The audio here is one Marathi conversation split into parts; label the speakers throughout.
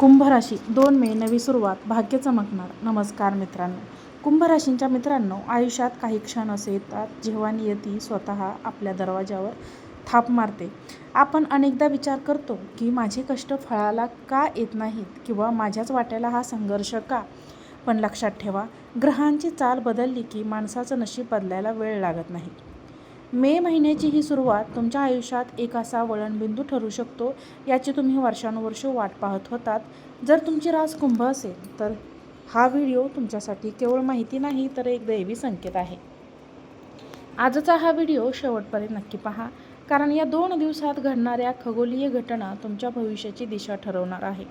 Speaker 1: कुंभ राशी 2 मे नवी सुरुवात, भाग्य चमकणार. नमस्कार मित्रांनो. कुंभ राशींच्या मित्रांनो, आयुष्यात काही क्षण असे येतात जेव्हा नियती स्वतः आपल्या दरवाजावर थाप मारते. आपण अनेकदा विचार करतो की माझे कष्ट फळाला का येत नाहीत किंवा माझ्याच वाट्याला हा संघर्ष का. पण लक्षात ठेवा, ग्रहांची चाल बदलली की माणसाचं नशीब बदलायला वेळ लागत नाही. मे महिन्याची ही सुरुवात तुमच्या आयुष्यात एक असा वळणबिंदू ठरू शकतो, याची तुम्ही वर्षानुवर्षे वाट पाहत होतात. जर तुमची रास कुंभ असेल तर हा व्हिडिओ तुमच्यासाठी केवळ माहिती नाही तर एक दैवी संकेत आहे. आजचा हा व्हिडिओ शेवटपर्यंत नक्की पहा, कारण या 2 दिवसात घडणाऱ्या खगोलीय घटना तुमच्या भविष्याची दिशा ठरवणार आहे.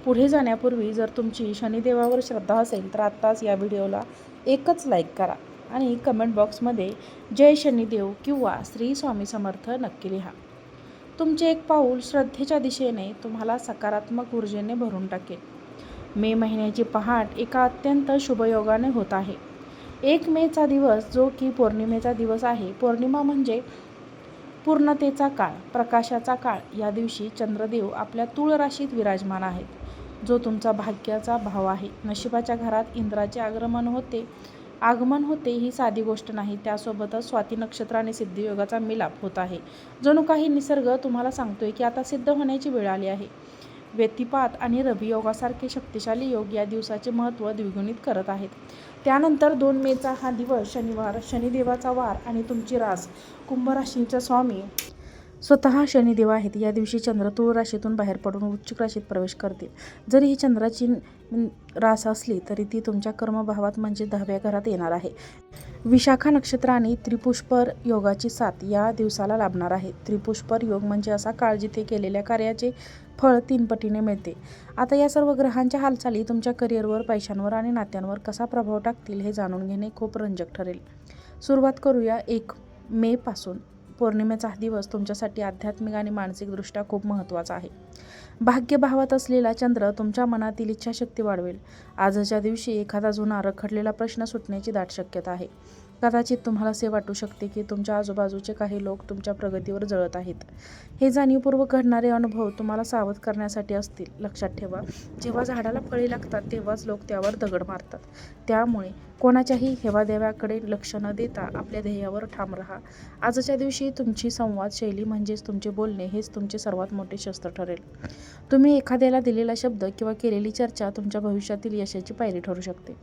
Speaker 1: पुढे जाण्यापूर्वी जर तुमची शनिदेवावर श्रद्धा असेल तर आत्ताच या व्हिडिओला एकच लाईक करा आणि कमेंट बॉक्समध्ये जय शनिदेव किंवा श्री स्वामी समर्थ नक्की लिहा. तुमचे एक पाऊल श्रद्धेच्या दिशेने तुम्हाला सकारात्मक ऊर्जेने भरून टाकेल. मे महिन्याची पहाट एका अत्यंत शुभयोगाने होत आहे. 1 मेचा दिवस जो की पौर्णिमेचा दिवस आहे. पौर्णिमा म्हणजे पूर्णतेचा काळ, प्रकाशाचा काळ. या दिवशी चंद्रदेव आपल्या तुळ राशीत विराजमान आहेत, जो तुमचा भाग्याचा भाव आहे. नशिबाच्या घरात इंद्राचे आगमन होते ही साधी गोष्ट नाही. त्यासोबतच स्वाती नक्षत्र आणि सिद्धियोगाचा मिलाप होत आहे. जणू काही निसर्ग तुम्हाला सांगतोय की आता सिद्ध होण्याची वेळ आली आहे. व्यतिपात आणि रवी योगासारखे शक्तिशाली योग या दिवसाचे महत्त्व द्विगुणित करत आहेत. त्यानंतर 2 मेचा हा दिवस शनिवार, शनिदेवाचा वार आणि तुमची रास. कुंभ राशींचा स्वामी स्वतः शनिदेव आहेत. या दिवशी चंद्र तुळ राशीतून बाहेर पडून वृश्चिक राशीत प्रवेश करतील. जरी ही चंद्राची रास असली तरी ती तुमच्या कर्मभावात म्हणजे 10व्या घरात येणार आहे. विशाखा नक्षत्र आणि त्रिपुष्पर योगाची साथ या दिवसाला लाभणार आहे. त्रिपुष्पर योग म्हणजे असा काळ जिथे केलेल्या कार्याचे फळ 3 पटीने मिळते. आता या सर्व ग्रहांच्या हालचाली तुमच्या करिअरवर, पैशांवर आणि नात्यांवर कसा प्रभाव टाकतील हे जाणून घेणे खूप रंजक ठरेल. सुरुवात करूया 1 मे पासून. पौर्णिमेचा हा दिवस तुमच्यासाठी आध्यात्मिक आणि मानसिकदृष्ट्या खूप महत्त्वाचा आहे. भाग्यभावात असलेला चंद्र तुमच्या मनातील इच्छाशक्ती वाढवेल. आजच्या दिवशी एखादा जुना रखडलेला प्रश्न सुटण्याची दाट शक्यता आहे. कदाचित तुम्हाला असे वाटू शकते की तुमच्या आजूबाजूचे काही लोक तुमच्या प्रगतीवर जळत आहेत. हे जाणीवपूर्वक घडणारे अनुभव तुम्हाला सावध करण्यासाठी असतील. लक्षात ठेवा, जेव्हा झाडाला फळे लागतात तेव्हाच लोक त्यावर दगड मारतात. त्यामुळे कोणाच्याही हेवादेव्याकडे लक्ष न देता आपल्या ध्येयावर ठाम राहा. आजच्या दिवशी तुमची संवाद शैली म्हणजेच तुमचे बोलणे हेच तुमचे सर्वात मोठे शस्त्र ठरेल. तुम्ही एखाद्याला दिलेला शब्द किंवा केलेली चर्चा तुमच्या भविष्यातील यशाची पायरी ठरू शकते.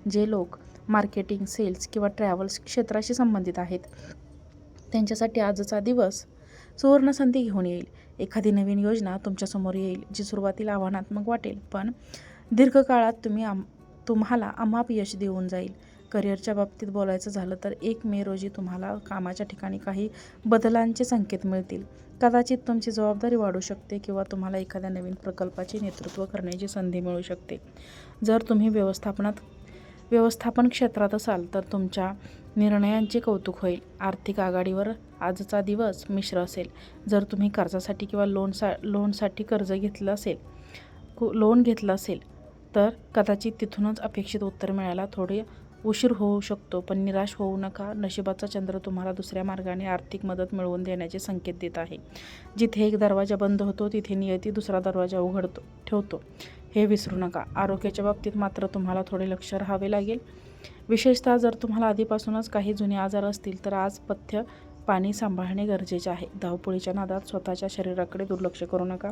Speaker 1: जे लोक मार्केटिंग, सेल्स किंवा ट्रॅव्हल्स क्षेत्राशी संबंधित आहेत त्यांच्यासाठी आजचा दिवस सुवर्ण संधी घेऊन येईल. एखादी नवीन योजना तुमच्यासमोर येईल जी सुरुवातीला आव्हानात्मक वाटेल, पण दीर्घकाळात तुम्हाला अमाप यश देऊन जाईल. करिअरच्या बाबतीत बोलायचं झालं तर 1 मे रोजी तुम्हाला कामाच्या ठिकाणी काही बदलांचे संकेत मिळतील. कदाचित तुमची जबाबदारी वाढू शकते किंवा तुम्हाला एखाद्या नवीन प्रकल्पाचे नेतृत्व करण्याची संधी मिळू शकते. जर तुम्ही व्यवस्थापन क्षेत्रात असाल तर तुमच्या निर्णयांचे कौतुक होईल. आर्थिक आघाडीवर आजचा दिवस मिश्र असेल. जर तुम्ही कर्जासाठी किंवा लोनसाठी लोन घेतलं असेल तर कदाचित तिथूनच अपेक्षित उत्तर मिळायला थोडे उशीर होऊ शकतो, पण निराश होऊ नका. नशिबाचा चंद्र तुम्हाला दुसऱ्या मार्गाने आर्थिक मदत मिळवून देण्याचे संकेत देत आहे. जिथे एक दरवाजा बंद होतो तिथे नियती दुसरा दरवाजा ठेवतो हे विसरू नका. आरोग्याच्या बाबतीत मात्र तुम्हाला थोडे लक्ष राहावे लागेल. विशेषतः जर तुम्हाला आधीपासूनच काही जुने आजार असतील तर आज पथ्य पाणी सांभाळणे गरजेचे आहे. धावपळीच्या नादात स्वतःच्या शरीराकडे दुर्लक्ष करू नका.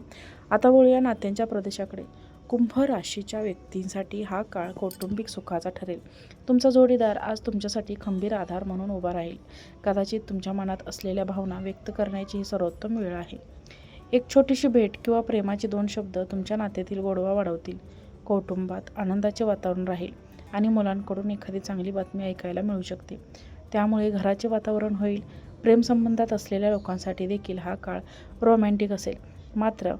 Speaker 1: आता वळूया नात्यांच्या प्रदेशाकडे. कुंभ राशीच्या व्यक्तींसाठी हा काळ कौटुंबिक सुखाचा ठरेल. तुमचा जोडीदार आज तुमच्यासाठी खंबीर आधार म्हणून उभा राहील. कदाचित तुमच्या मनात असलेल्या भावना व्यक्त करण्याची ही सर्वोत्तम वेळ आहे. एक छोटीशी भेट किंवा प्रेमाचे 2 शब्द तुमच्या नात्यातील गोडवा वाढवतील. कौटुंबात आनंदाचे वातावरण राहील आणि मुलांकडून एखादी चांगली बातमी ऐकायला मिळू शकते. त्यामुळे घराचे वातावरण होईल. प्रेमसंबंधात असलेल्या लोकांसाठी देखील हा काळ रोमॅन्टिक असेल. मात्र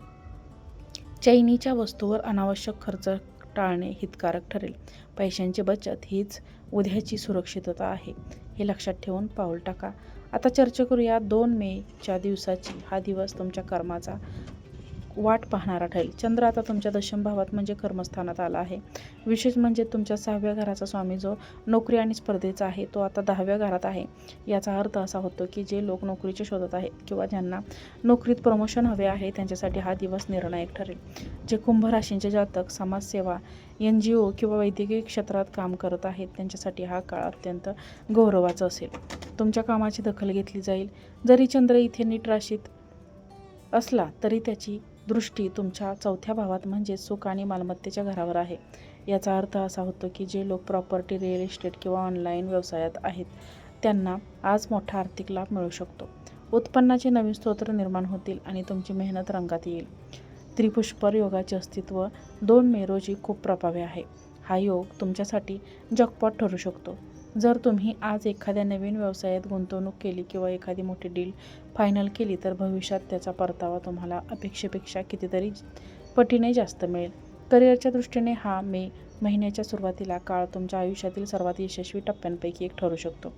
Speaker 1: चैनीच्या वस्तूवर अनावश्यक खर्च टाळणे हितकारक ठरेल. पैशांची बचत हीच उद्याची सुरक्षितता आहे, हे लक्षात ठेवून पाऊल टाका. आता चर्चा करूया 2 मेच्या दिवसाची. हा दिवस तुमच्या कर्माचा वाट पाहणारा ठरेल. चंद्र आता तुमच्या दशम भावात म्हणजे कर्मस्थानात आला आहे. विशेष म्हणजे तुमच्या 6व्या घराचा स्वामी जो नोकरी आणि स्पर्धेचा आहे तो आता 10व्या घरात आहे. याचा अर्थ असा होतो की जे लोक नोकरीच्या शोधात आहेत किंवा ज्यांना नोकरीत प्रमोशन हवे आहे त्यांच्यासाठी हा दिवस निर्णायक ठरेल. जे कुंभ राशींचे जातक समाजसेवा, NGO किंवा वैद्यकीय क्षेत्रात काम करत आहेत त्यांच्यासाठी हा काळ अत्यंत गौरवाचा असेल. तुमच्या कामाची दखल घेतली जाईल. जरी चंद्र इथे नीट राशीत असला तरी त्याची दृष्टी तुमच्या 4थ्या भावात म्हणजे सुख आणि मालमत्तेच्या घरावर आहे. याचा अर्थ असा होतो की जे लोक प्रॉपर्टी, रिअल इस्टेट किंवा ऑनलाईन व्यवसायात आहेत त्यांना आज मोठा आर्थिक लाभ मिळू शकतो. उत्पन्नाचे नवीन स्रोत निर्माण होतील आणि तुमची मेहनत रंगात येईल. त्रिपुष्पर योगाचे अस्तित्व 2 मे रोजी खूप प्रभावी आहे. हा योग तुमच्यासाठी जॉकपॉट ठरू शकतो. जर तुम्ही आज एखाद्या नवीन व्यवसायात गुंतवणूक केली किंवा एखादी मोठी डील फायनल केली तर भविष्यात त्याचा परतावा तुम्हाला अपेक्षेपेक्षा कितीतरी पटीने जास्त मिळेल. करिअरच्या दृष्टीने हा मे महिन्याच्या सुरुवातीला काळ तुमच्या आयुष्यातील सर्वात यशस्वी टप्प्यांपैकी एक ठरू शकतो.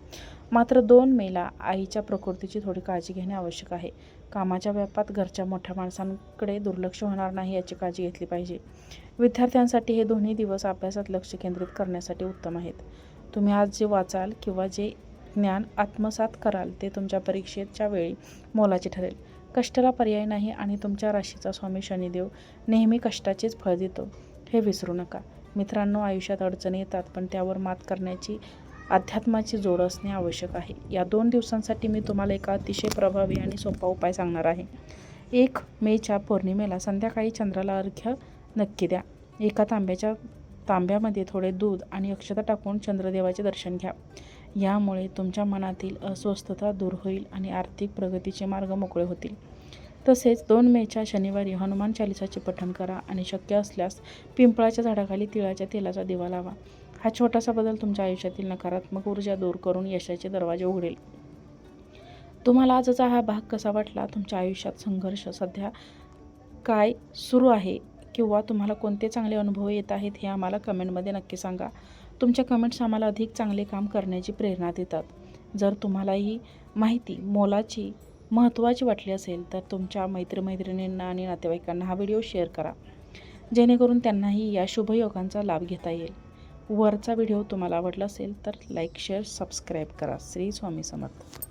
Speaker 1: मात्र 2 मेला आईच्या प्रकृतीची थोडी काळजी घेणे आवश्यक आहे. कामाच्या व्यापात घरच्या मोठ्या माणसांकडे दुर्लक्ष होणार नाही याची काळजी घेतली पाहिजे. विद्यार्थ्यांसाठी हे दोन्ही दिवस अभ्यासात लक्ष केंद्रित करण्यासाठी उत्तम आहेत. तुम्ही आज जे वाचाल किंवा जे ज्ञान आत्मसात कराल ते तुमच्या परीक्षेच्या वेळी मोलाचे ठरेल. कष्टाला पर्याय नाही आणि तुमच्या राशीचा स्वामी शनिदेव नेहमी कष्टाचेच फळ देतो हे विसरू नका. मित्रांनो, आयुष्यात अडचणी येतात पण त्यावर मात करण्याची अध्यात्माची जोड असणे आवश्यक आहे. या 2 दिवसांसाठी मी तुम्हाला एक अतिशय प्रभावी आणि सोपा उपाय सांगणार आहे. 1 मेच्या पौर्णिमेला संध्याकाळी चंद्राला अर्घ्य नक्की द्या. एका तांब्यामध्ये थोडे दूध आणि अक्षता टाकून चंद्रदेवाचे दर्शन घ्या. यामुळे तुमच्या मनातील अस्वस्थता दूर होईल आणि आर्थिक प्रगतीचे मार्ग मोकळे होतील. तसेच 2 मेच्या शनिवारी हनुमान चालिसाचे पठण करा आणि शक्य असल्यास पिंपळाच्या झाडाखाली तिळाच्या तेलाचा दिवा लावा. हा छोटासा बदल तुमच्या आयुष्यातील नकारात्मक ऊर्जा दूर करून यशाचे दरवाजे उघडेल. तुम्हाला आजचा हा भाग कसा वाटला? तुमच्या आयुष्यात संघर्ष सध्या काय सुरू आहे किंवा तुम्हाला कोणते चांगले अनुभव येत आहेत हे आम्हाला कमेंटमध्ये नक्की सांगा. तुमच्या कमेंट्स आम्हाला अधिक चांगले काम करण्याची प्रेरणा देतात. जर तुम्हाला ही माहिती मोलाची महत्त्वाची वाटली असेल तर तुमच्या मैत्रिणींना आणि नातेवाईकांना हा व्हिडिओ शेअर करा जेणेकरून त्यांनाही या शुभयोगांचा लाभ घेता येईल. वरचा व्हिडिओ तुम्हाला आवडला असेल तर लाईक, शेअर, सबस्क्राईब करा. श्री स्वामी समर्थ.